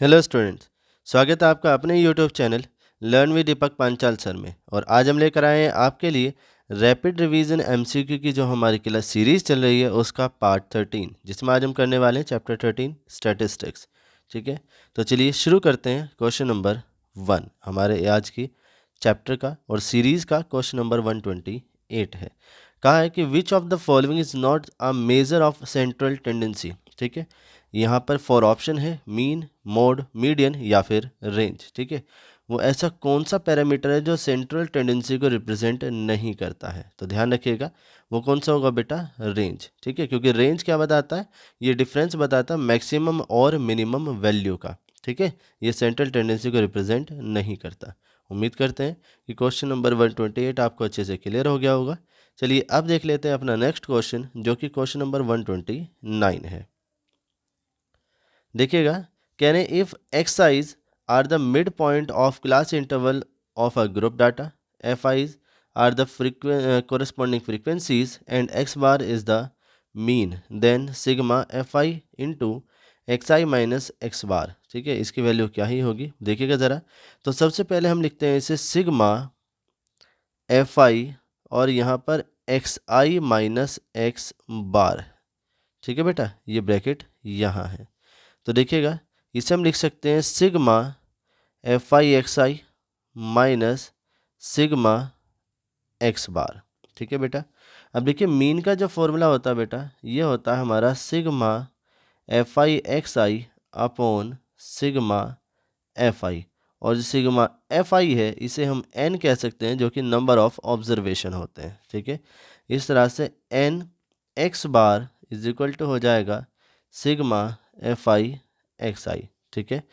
Hello students, स्वागत है आपका अपने YouTube channel learn with Deepak Panchal sir में। और आज हम लेकर आए हैं आपके लिए रैपिड रिवीजन एमसीक्यू की जो हमारी क्लास सीरीज़ चल रही है उसका पार्ट 13, जिसमें आज हम करने वाले हैं चैप्टर 13 स्टैटिस्टिक्स। ठीक है, तो चलिए शुरू करते हैं। क्वेश्चन नंबर 1 हमारे आज की चैप्टर का और सीरीज़ का क्वेश्चन नंबर 128 है। कहा है कि which of the following is not a measure of central tendency. ठीक है, यहाँ पर 4 ऑप्शन है, मीन, मोड, मीडियन या फिर रेंज। ठीक है, वो ऐसा कौन सा पैरामीटर है जो सेंट्रल टेंडेंसी को रिप्रेजेंट नहीं करता है? तो ध्यान रखिएगा, वो कौन सा होगा बेटा? रेंज। ठीक है, क्योंकि रेंज क्या बताता है? ये डिफरेंस बताता है मैक्सिमम और मिनिमम वैल्यू का। ठीक है, ये सेंट्रल टेंडेंसी को रिप्रेजेंट नहीं करता। उम्मीद करते हैं कि क्वेश्चन नंबर 128 आपको अच्छे से क्लियर हो गया होगा। चलिए अब देख लेते हैं अपना नेक्स्ट क्वेश्चन, जो कि क्वेश्चन नंबर 129 है। देखिएगा, can if X i's are the mid point of class interval of a group data, F i's are the corresponding frequencies and x bar is the mean, then sigma F I into X I minus X bar. ठीक है, इसकी value क्या ही होगी देखिएगा ज़रा। तो सबसे पहले हम लिखते हैं इसे सिग्मा एफ आई और यहाँ पर x I minus X bar. ठीक है बेटा, ये ब्रैकेट यहाँ है। तो देखिएगा, इसे हम लिख सकते हैं sigma F I X I minus sigma X bar. ठीक है बेटा, अब देखिए मीन का जो फॉर्मूला होता है बेटा, ये होता है हमारा sigma F I X I upon sigma F I. और जो सिग्मा एफ आई है इसे हम एन कह सकते हैं, जो कि नंबर ऑफ ऑब्जर्वेशन होते हैं। ठीक है, इस तरह से N X bar is equal to हो जाएगा sigma F I X I. ठीक है,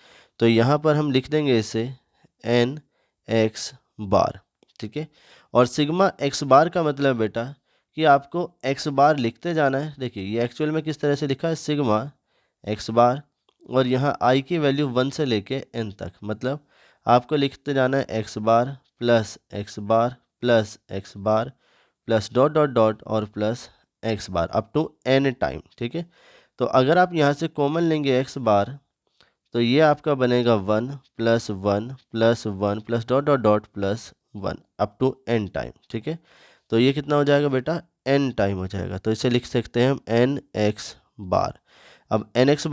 तो यहाँ पर हम लिख देंगे इसे एन एक्स बार। ठीक है, और सिग्मा एक्स बार का मतलब बेटा कि आपको एक्स बार लिखते जाना है। देखिए ये एक्चुअल में किस तरह से लिखा है, सिग्मा एक्स बार और यहाँ आई की वैल्यू 1 से लेके एन तक, मतलब आपको लिखते जाना है X bar plus X bar plus X bar plus dot dot dot और plus X bar up to N time. ठीक है, तो अगर आप यहाँ से कॉमन लेंगे एक्स बार, तो ये आपका बनेगा 1 plus 1 plus 1 plus dot dot dot plus 1 up to N time. ठीक है, तो ये कितना हो जाएगा बेटा? एन टाइम हो जाएगा। तो इसे लिख सकते हैं हम एन एक्स बार। अब एन एक्स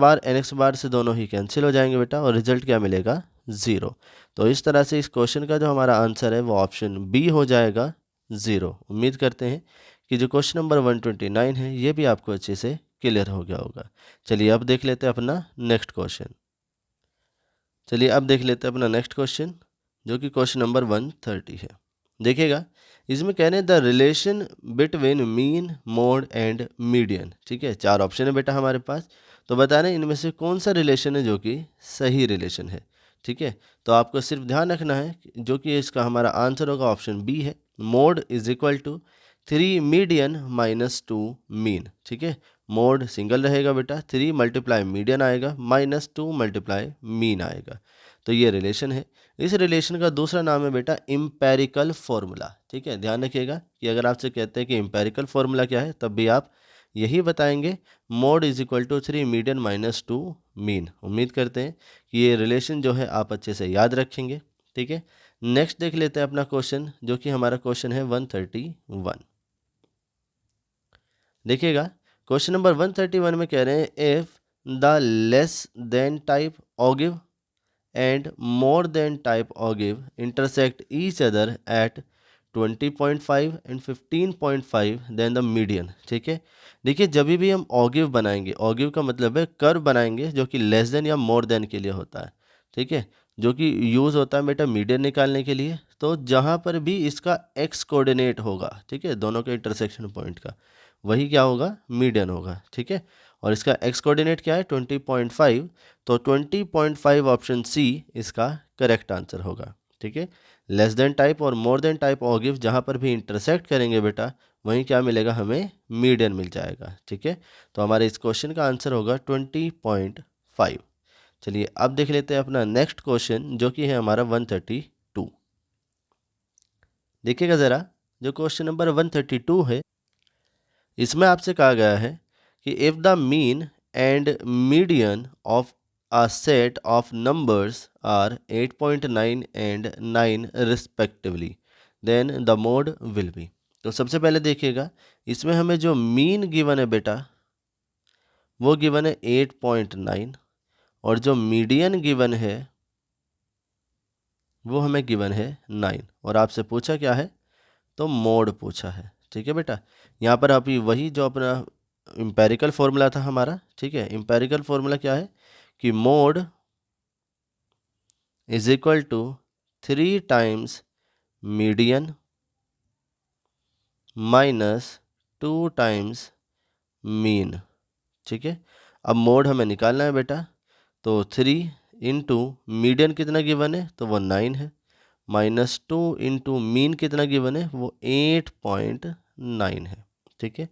बार से दोनों ही कैंसिल हो जाएंगे बेटा, और रिजल्ट क्या मिलेगा? 0। तो इस तरह से इस क्वेश्चन का जो हमारा आंसर है वो ऑप्शन बी हो जाएगा, 0। उम्मीद करते हैं कि जो क्वेश्चन नंबर 129 है ये भी आपको अच्छे से क्लियर हो गया होगा। चलिए अब देख लेते हैं अपना नेक्स्ट क्वेश्चन। चलिए अब देख लेते हैं अपना नेक्स्ट क्वेश्चन, जो कि क्वेश्चन नंबर 130 है। देखिएगा, इसमें कह रहे हैं the relation between mean, mode and median. ठीक है, 4 ऑप्शन है बेटा हमारे पास, तो बता रहे हैं इनमें से कौन सा रिलेशन है जो कि सही रिलेशन है। ठीक है, तो आपको सिर्फ ध्यान रखना है जो कि इसका हमारा आंसर होगा ऑप्शन बी है, mode is equal to 3 median minus 2 mean. ठीक है, मोड सिंगल रहेगा बेटा, 3 मल्टीप्लाई मीडियन आएगा माइनस 2 मल्टीप्लाई मीन आएगा। तो ये रिलेशन है। इस रिलेशन का दूसरा नाम है बेटा इम्पेरिकल फॉर्मूला। ठीक है, ध्यान रखिएगा कि अगर आपसे कहते हैं कि इम्पेरिकल फॉर्मूला क्या है, तब भी आप यही बताएंगे, mode is equal to 3 median minus 2 mean. उम्मीद करते हैं कि ये रिलेशन जो है आप अच्छे से याद रखेंगे। ठीक है, नेक्स्ट देख लेते हैं अपना क्वेश्चन, जो कि हमारा क्वेश्चन है 131। देखिएगा, क्वेश्चन नंबर 131 में कह रहे हैं if the less than type ogive and more than type ogive intersect each other at 20.5 and 15.5 then the median. ठीक है, देखिए जब भी हम ऑगिव बनाएंगे, ऑगिव का मतलब है कर्व बनाएंगे जो कि लेस देन या मोर देन के लिए होता है। ठीक है, जो कि यूज़ होता है बेटा मीडियन निकालने के लिए। तो जहाँ पर भी इसका एक्स कोऑर्डिनेट होगा, ठीक है, दोनों के इंटरसेक्शन पॉइंट का, वही क्या होगा? मीडियन होगा। ठीक है, और इसका एक्स कोऑर्डिनेट क्या है? 20.5। तो 20.5 ऑप्शन सी इसका करेक्ट आंसर होगा। ठीक है, लेस देन टाइप और मोर देन टाइप ऑगिव जहाँ पर भी इंटरसेक्ट करेंगे बेटा, वहीं क्या मिलेगा? हमें मीडियन मिल जाएगा। ठीक है, तो हमारे इस क्वेश्चन का आंसर होगा 20.5। चलिए अब देख लेते हैं अपना नेक्स्ट क्वेश्चन, जो कि है हमारा 132। देखिएगा ज़रा, जो क्वेश्चन नंबर 132 है, इसमें आपसे कहा गया है कि if the mean and median of a set of numbers are 8.9 and 9 respectively, then the mode will be। तो सबसे पहले देखिएगा, इसमें हमें जो मीन गिवन है बेटा वो गिवन है 8.9 और जो मीडियन गिवन है वो हमें गिवन है 9 और आपसे पूछा क्या है, तो मोड पूछा है। ठीक है बेटा, यहाँ पर अभी वही जो अपना इम्पेरिकल फॉर्मूला था हमारा। ठीक है, इम्पेरिकल फॉर्मूला क्या है कि mode is equal to 3 times median minus 2 times mean. ठीक है, अब मोड हमें निकालना है बेटा, तो 3 इंटू मीडियन कितना गिवन है, तो वो 9 है, माइनस 2 इंटू मीन कितना गिवन है, वो 8.9 है। ठीक है,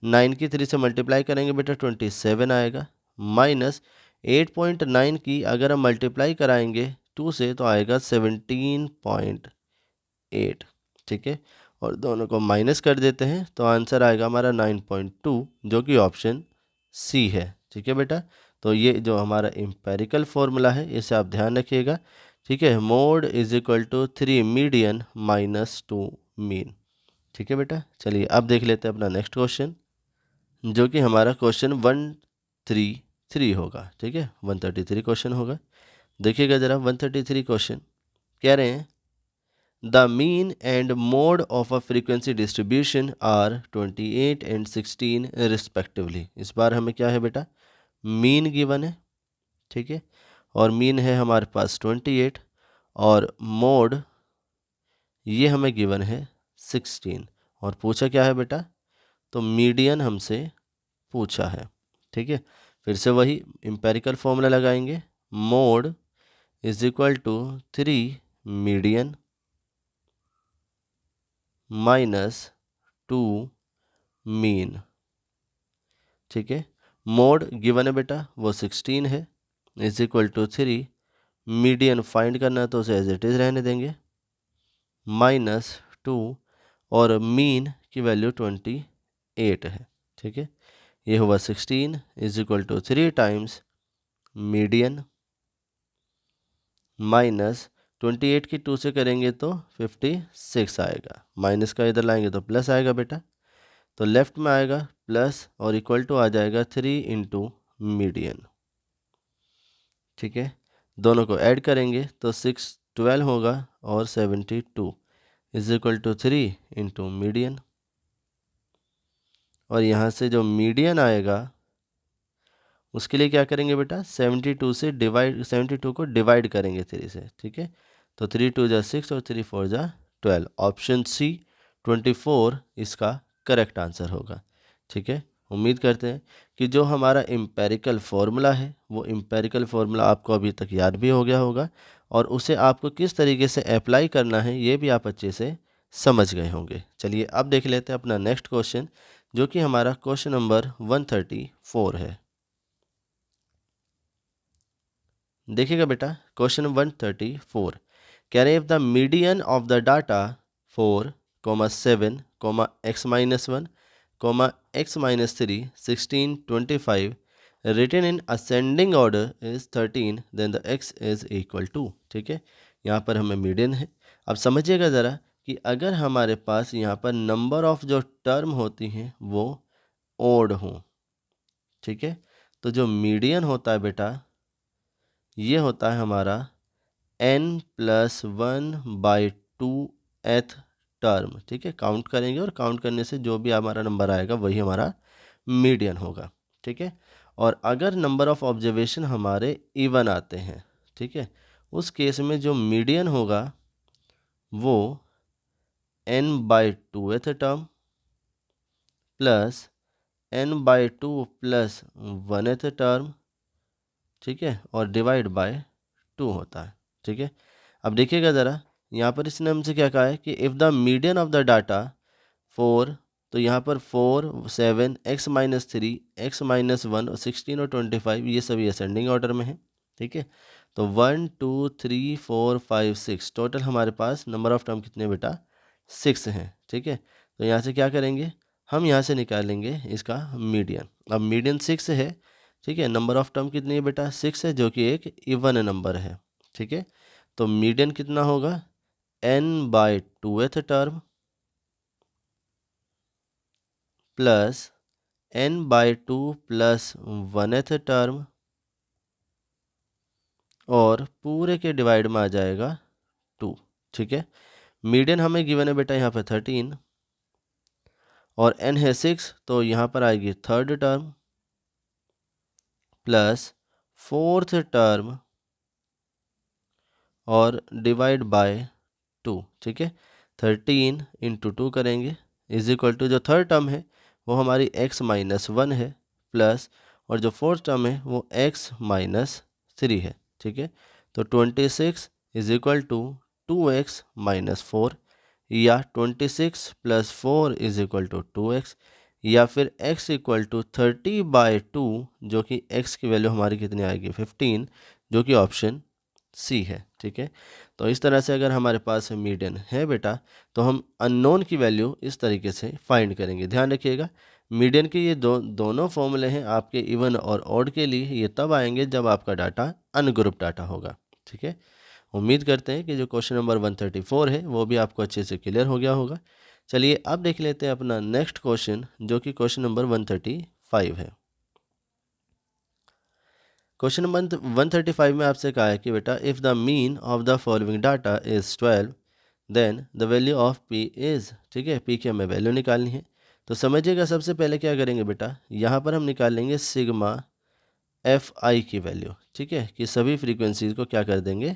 9 की 3 से मल्टीप्लाई करेंगे बेटा 27 आएगा, माइनस 8.9 की अगर हम मल्टीप्लाई कराएंगे 2 से तो आएगा 17.8। ठीक है, और दोनों को माइनस कर देते हैं तो आंसर आएगा हमारा 9.2 जो कि ऑप्शन सी है। ठीक है बेटा, तो ये जो हमारा इम्पेरिकल फॉर्मूला है इसे आप ध्यान रखिएगा। ठीक है, mode is equal to 3 median minus 2 mean. ठीक है बेटा, चलिए अब देख लेते हैं अपना नेक्स्ट क्वेश्चन, जो कि हमारा क्वेश्चन 133 होगा। ठीक है, 133 क्वेश्चन होगा। देखिएगा ज़रा 133 क्वेश्चन कह रहे हैं the mean and mode of a frequency distribution are 28 and 16 respectively. इस बार हमें क्या है बेटा, मीन गिवन है। ठीक है, और मीन है हमारे पास 28 और मोड ये हमें गिवन है 16 और पूछा क्या है बेटा, तो मीडियन हमसे पूछा है। ठीक है, फिर से वही इम्पेरिकल फॉर्मूला लगाएंगे, mode is equal to 3 median minus 2 mean. ठीक है, मोड गिवन है बेटा वो 16 है, is equal to 3 median find करना है तो उसे एज इट इज़ रहने देंगे, माइनस 2 और मीन की वैल्यू 28 है। ठीक है, ये हुआ 16 is equal to 3 times median minus 28 की 2 से करेंगे तो 56 आएगा, माइनस का इधर लाएंगे तो प्लस आएगा बेटा, तो लेफ्ट में आएगा प्लस और इक्वल टू आ जाएगा 3 इंटू मीडियन। ठीक है, दोनों को ऐड करेंगे तो 6 12 होगा और 72 is equal to 3 into median, और यहाँ से जो मीडियन आएगा उसके लिए क्या करेंगे बेटा, 72 को डिवाइड करेंगे 3 से। ठीक है, तो 3 2 जा 6 और 3 4 जा 12, ऑप्शन सी 24 इसका करेक्ट आंसर होगा। ठीक है, उम्मीद करते हैं कि जो हमारा इम्पेरिकल फॉर्मूला है वो इम्पेरिकल फॉर्मूला आपको अभी तक याद भी हो गया होगा और उसे आपको किस तरीके से अप्लाई करना है ये भी आप अच्छे से समझ गए होंगे। चलिए अब देख लेते हैं अपना नेक्स्ट क्वेश्चन, जो कि हमारा क्वेश्चन नंबर 134 है। देखिएगा बेटा, क्वेश्चन 134 कह रहे if the median of the data 4, 7, x minus 1, x minus 3, 16, 25 written in ascending order is 13 then the x is equal to. ठीक है, यहाँ पर हमें मीडियन है। अब समझिएगा ज़रा कि अगर हमारे पास यहाँ पर नंबर ऑफ जो टर्म होती हैं वो ओड हों, ठीक है, तो जो मीडियन होता है बेटा ये होता है हमारा n+1/2 एथ टर्म। ठीक है, काउंट करेंगे और काउंट करने से जो भी हमारा नंबर आएगा वही हमारा मीडियन होगा। ठीक है, और अगर नंबर ऑफ ऑब्जर्वेशन हमारे इवन आते हैं, ठीक है, उस केस में जो मीडियन होगा वो n/2 th term plus n/2 plus 1 th term, ठीक है, और डिवाइड बाय 2 होता है। ठीक है, अब देखिएगा ज़रा यहाँ पर इसने हमसे क्या कहा है कि if the median of the data 4, तो यहाँ पर 4, 7, x माइनस 3, x माइनस 1 और 16 और 25 ये सभी असेंडिंग ऑर्डर में है। ठीक है, तो 1 2 3 4 5 6 टोटल हमारे पास नंबर ऑफ टर्म कितने बेटा 6 हैं। ठीक है, तो यहाँ से क्या करेंगे, हम यहाँ से निकालेंगे इसका मीडियन। अब मीडियन 6 है ठीक है। नंबर ऑफ टर्म कितनी है बेटा? 6 है, जो कि एक इवन नंबर है। ठीक है, तो मीडियन कितना होगा? n/2th term plus n/2 plus 1th term और पूरे के डिवाइड में आ जाएगा 2। ठीक है, मीडियन हमें गिवन है बेटा यहाँ पे 13 और n है 6, तो यहाँ पर आएगी third term plus fourth term और डिवाइड बाय 2। ठीक है, 13 × 2 करेंगे इज इक्वल टू जो थर्ड टर्म है वो हमारी x-1 है प्लस और जो फोर्थ टर्म है वो x-3 है। ठीक है, तो 26 इज इक्वल टू 2x-4 या 26 + 4 इज इक्वल टू 2x या फिर x इक्वल टू 30/2 जो कि x की वैल्यू हमारी कितनी आएगी? 15, जो कि ऑप्शन सी है। ठीक है, तो इस तरह से अगर हमारे पास मीडियन है बेटा तो हम अननोन की वैल्यू इस तरीके से फाइंड करेंगे। ध्यान रखिएगा, मीडियन के ये दोनों फॉर्मूले हैं आपके इवन और ऑड के लिए। ये तब आएंगे जब आपका डाटा अनग्रुप डाटा होगा। ठीक है, उम्मीद करते हैं कि जो क्वेश्चन नंबर 134 है वो भी आपको अच्छे से क्लियर हो गया होगा। चलिए अब देख लेते हैं अपना नेक्स्ट क्वेश्चन, जो कि क्वेश्चन नंबर 135 है। क्वेश्चन नंबर 135 में आपसे कहा है कि बेटा if the mean of the following data is 12 then the value of P is. ठीक है, पी की हमें वैल्यू निकालनी है। तो समझिएगा, सबसे पहले क्या करेंगे बेटा, यहाँ पर हम निकाल लेंगे सिग्मा एफ आई की वैल्यू। ठीक है, कि सभी फ्रीक्वेंसीज को क्या कर देंगे?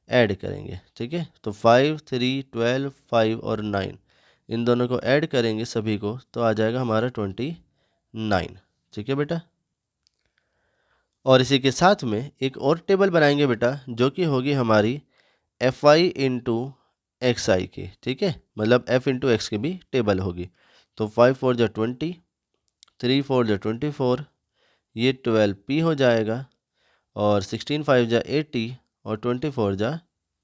ऐड करेंगे। ठीक है, तो 5, 3, 12, 5 और 9 इन दोनों को ऐड करेंगे सभी को, तो आ जाएगा हमारा 29। ठीक है बेटा, और इसी के साथ में एक और टेबल बनाएंगे बेटा, जो कि होगी हमारी एफ आई इंटू एक्स आई की। ठीक है, मतलब एफ इंटू एक्स की भी टेबल होगी। तो 5 4 जा 20, 3 4 जा 24, ये 12p हो जाएगा और 16 5 जा 80 और 24 जा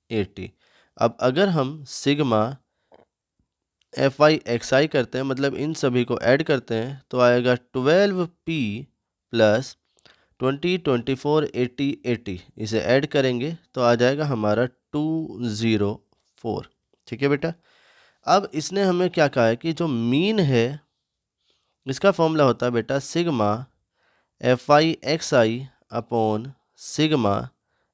80। अब अगर हम सिग्मा एफ आई एक्स आई करते हैं, मतलब इन सभी को ऐड करते हैं, तो आएगा 12p प्लस 20 24 80 80। इसे ऐड करेंगे तो आ जाएगा हमारा 204। ठीक है बेटा, अब इसने हमें क्या कहा है कि जो मीन है इसका फॉर्मूला होता है बेटा sigma F I X I upon sigma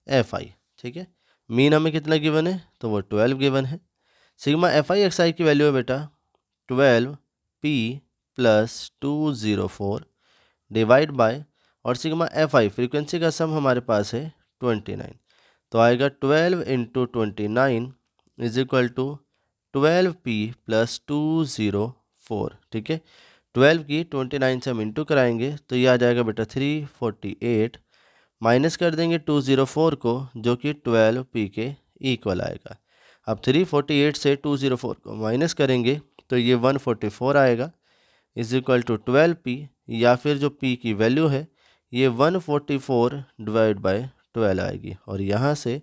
F आई। ठीक है, मीन हमें कितना गिवन है? तो वो 12 गिवन है। सिग्मा एफ आई एक्स आई की वैल्यू है बेटा 12p प्लस 204 डिवाइड बाय, और सिग्मा एफ आई फ्रीक्वेंसी का सम हमारे पास है 29। तो आएगा 12 × 29 is equal to 12p plus 204। ठीक है, 12 की 29 से हम इंटू कराएंगे तो ये आ जाएगा बेटा 348, माइनस कर देंगे 204 को, जो कि 12p के इक्वल आएगा। अब 348 से 204 को माइनस करेंगे तो ये 144 आएगा इज इक्वल टू 12p, या फिर जो p की वैल्यू है ये 144 डिवाइड बाय 12 आएगी, और यहाँ से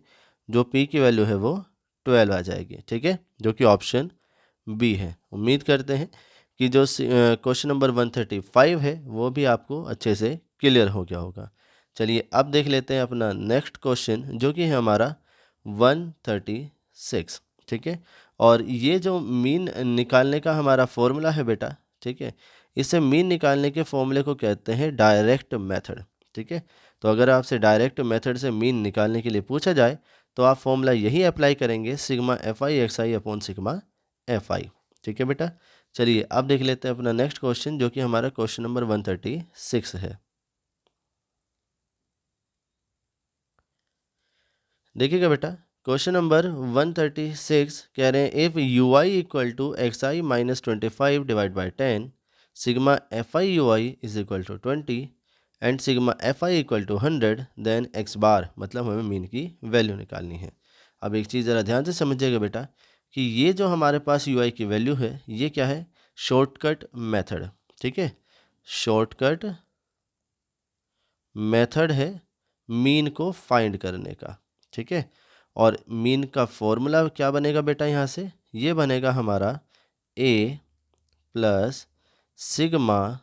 जो p की वैल्यू है वो 12 आ जाएगी। ठीक है, जो कि ऑप्शन बी है। उम्मीद करते हैं कि जो क्वेश्चन नंबर 135 है वो भी आपको अच्छे से क्लियर हो गया होगा। चलिए अब देख लेते हैं अपना नेक्स्ट क्वेश्चन, जो कि है हमारा 136। ठीक है, और ये जो मीन निकालने का हमारा फॉर्मूला है बेटा, ठीक है, इसे मीन निकालने के फॉर्मूले को कहते हैं डायरेक्ट मेथड। ठीक है, तो अगर आपसे डायरेक्ट मेथड से मीन निकालने के लिए पूछा जाए तो आप फॉर्मूला यही अप्लाई करेंगे, sigma F I X I upon sigma F आई। ठीक है बेटा, चलिए अब देख लेते हैं अपना नेक्स्ट क्वेश्चन, जो कि हमारा क्वेश्चन नंबर 136 है। देखिएगा बेटा, क्वेश्चन नंबर 136 कह रहे हैं if U I equal to X I minus 25 divide by 10 sigma F I U I is equal to 20 and sigma F I equal to 100 then X bar, मतलब हमें mean की value निकालनी है। अब एक चीज़ ज़रा ध्यान से समझिएगा बेटा कि ये जो हमारे पास यू आई की वैल्यू है ये क्या है? Shortcut method. ठीक है, शॉर्टकट मेथड है मीन को फाइंड करने का। ठीक है, और मीन का फॉर्मूला क्या बनेगा बेटा? यहाँ से ये बनेगा हमारा A plus sigma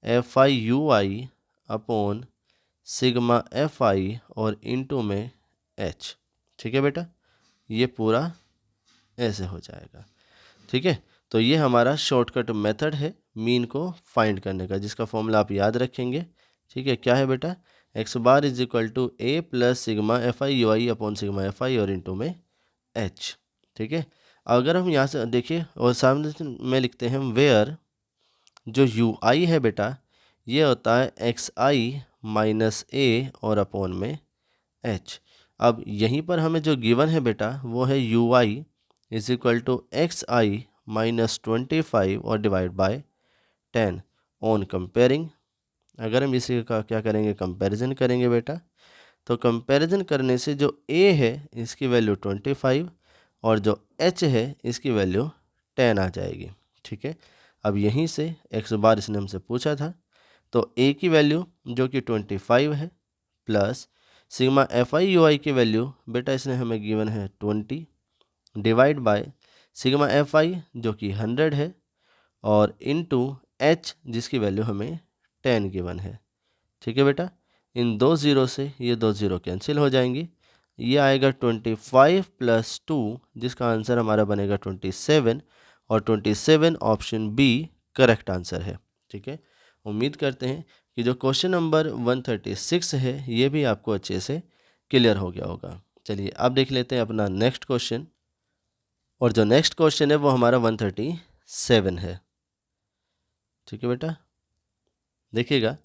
F I U I upon sigma F I और इनटू में एच। ठीक है बेटा, ये पूरा ऐसे हो जाएगा। ठीक है, तो ये हमारा शॉर्टकट मेथड है मीन को फाइंड करने का, जिसका फॉर्मूला आप याद रखेंगे। ठीक है, क्या है बेटा, X bar is equal to A plus sigma F I U I upon sigma F I और इनटू में एच। ठीक है, अगर हम यहाँ से देखिए और सामने में लिखते हैं वेयर, जो यू आई है बेटा ये होता है एक्स आई माइनस ए और अपॉन में एच। अब यहीं पर हमें जो गिवन है बेटा वो है U I is equal to X I minus 25 और डिवाइड बाय 10 ऑन कंपेयरिंग। अगर हम इसी का क्या करेंगे, कंपैरिजन करेंगे बेटा, तो कंपैरिजन करने से जो a है इसकी वैल्यू 25 और जो h है इसकी वैल्यू 10 आ जाएगी। ठीक है, अब यहीं से x बार इसने हमसे पूछा था, तो a की वैल्यू जो कि 25 है plus sigma F I U I की वैल्यू बेटा इसने हमें गिवन है 20 divide by sigma F I जो कि 100 है और इनटू h जिसकी वैल्यू हमें 10 गिवन है। ठीक है बेटा, इन दो ज़ीरो से ये दो ज़ीरो कैंसिल हो जाएंगी, ये आएगा 25 प्लस 2 जिसका आंसर हमारा बनेगा 27 और 27 ऑप्शन बी करेक्ट आंसर है। ठीक है, उम्मीद करते हैं कि जो क्वेश्चन नंबर 136 है ये भी आपको अच्छे से क्लियर हो गया होगा। चलिए अब देख लेते हैं अपना नेक्स्ट क्वेश्चन, और जो नेक्स्ट क्वेश्चन है वो हमारा 137 है। ठीक है बेटा, देखिएगा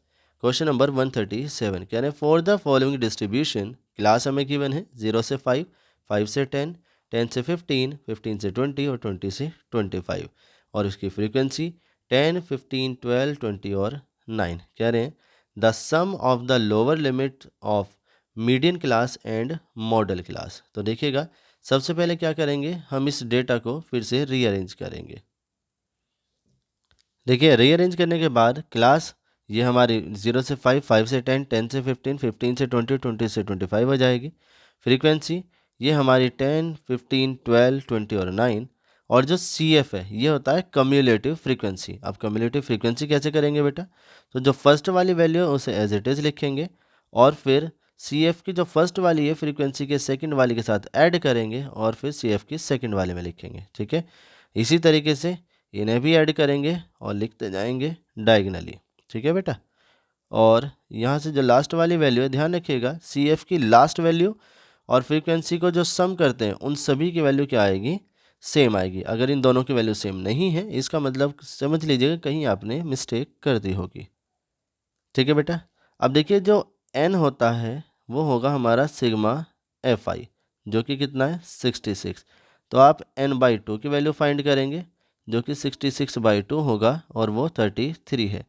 क्वेश्चन नंबर 137 कह रहे हैं for the following distribution, class हमें गिवन है 0 से 5, 5 से 10, 10 से 15, 15 से 20 और 20 से 25 और इसकी फ्रीक्वेंसी 10, 15, 12, 20 और 9। कह रहे हैं the sum of the lower limit of median class and modal class. तो देखिएगा सबसे पहले क्या करेंगे, हम इस डेटा को फिर से रीअरेंज करेंगे। देखिए रीअरेंज करने के बाद क्लास ये हमारी 0 से 5, 5 से 10, 10 से 15, 15 से 20, 20 से 25 हो जाएगी। फ्रीक्वेंसी ये हमारी 10, 15, 12, 20 और 9। और जो सी एफ है ये होता है कम्युलेटिव फ्रीक्वेंसी। अब कम्युलेटिव फ्रीक्वेंसी कैसे करेंगे बेटा, तो जो फर्स्ट वाली वैल्यू है उसे एज इट इज़ लिखेंगे और फिर सी एफ की जो फर्स्ट वाली है फ्रीक्वेंसी के सेकंड वाली के साथ ऐड करेंगे और फिर सी एफ की सेकंड वाले में लिखेंगे। ठीक है, इसी तरीके से इन्हें भी ऐड करेंगे और लिखते जाएंगे डायगनली। ठीक है बेटा, और यहाँ से जो लास्ट वाली वैल्यू है ध्यान रखिएगा सी एफ की लास्ट वैल्यू और फ्रीक्वेंसी को जो सम करते हैं उन सभी की वैल्यू क्या आएगी, सेम आएगी। अगर इन दोनों की वैल्यू सेम नहीं है इसका मतलब समझ लीजिएगा कहीं आपने मिस्टेक कर दी होगी। ठीक है बेटा, अब देखिए जो n होता है वो होगा हमारा सिग्मा एफ आई जो कि कितना है 66। तो आप n/2 की वैल्यू फाइंड करेंगे जो कि 66/2 होगा और वो 33 है।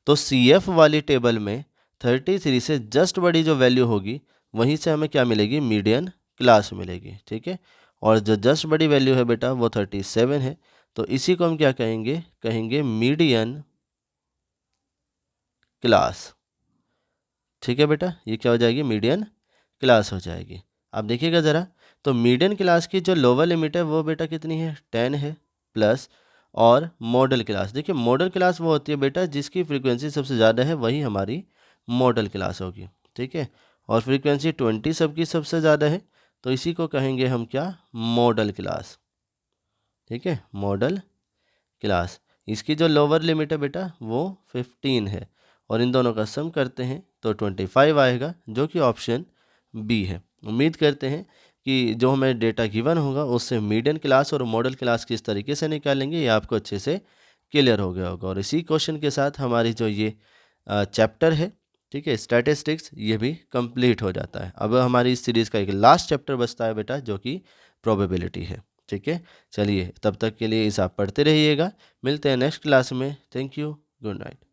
तो सी एफ वाली टेबल में 33 से जस्ट बड़ी जो वैल्यू होगी वहीं से हमें क्या मिलेगी, मीडियन क्लास मिलेगी। ठीक है, और जो जस्ट बड़ी वैल्यू है बेटा वो 37 है, तो इसी को हम क्या कहेंगे, कहेंगे मीडियन क्लास। ठीक है बेटा, ये क्या हो जाएगी, मीडियन क्लास हो जाएगी। अब देखिएगा ज़रा, तो मीडियन क्लास की जो लोअर लिमिट है वो बेटा कितनी है, 10 है प्लस, और मॉडल क्लास, देखिए मॉडल क्लास वो होती है बेटा जिसकी फ्रीक्वेंसी सबसे ज़्यादा है वही हमारी मॉडल क्लास होगी। ठीक है, और फ्रीक्वेंसी 20 सबकी सबसे ज़्यादा है तो इसी को कहेंगे हम क्या, मॉडल क्लास। ठीक है, मॉडल क्लास, इसकी जो लोअर लिमिट है बेटा वो 15 है और इन दोनों का सम करते हैं तो 25 आएगा जो कि ऑप्शन बी है। उम्मीद करते हैं कि जो हमें डेटा गिवन होगा उससे मीडियन क्लास और मॉडल क्लास किस तरीके से निकालेंगे ये आपको अच्छे से क्लियर हो गया होगा। और इसी क्वेश्चन के साथ हमारी जो ये चैप्टर है, ठीक है, स्टैटिस्टिक्स, ये भी कंप्लीट हो जाता है। अब हमारी इस सीरीज़ का एक लास्ट चैप्टर बचता है बेटा जो कि प्रोबेबिलिटी है। ठीक है, चलिए तब तक के लिए इसे आप पढ़ते रहिएगा, मिलते हैं नेक्स्ट क्लास में। Thank you, good night.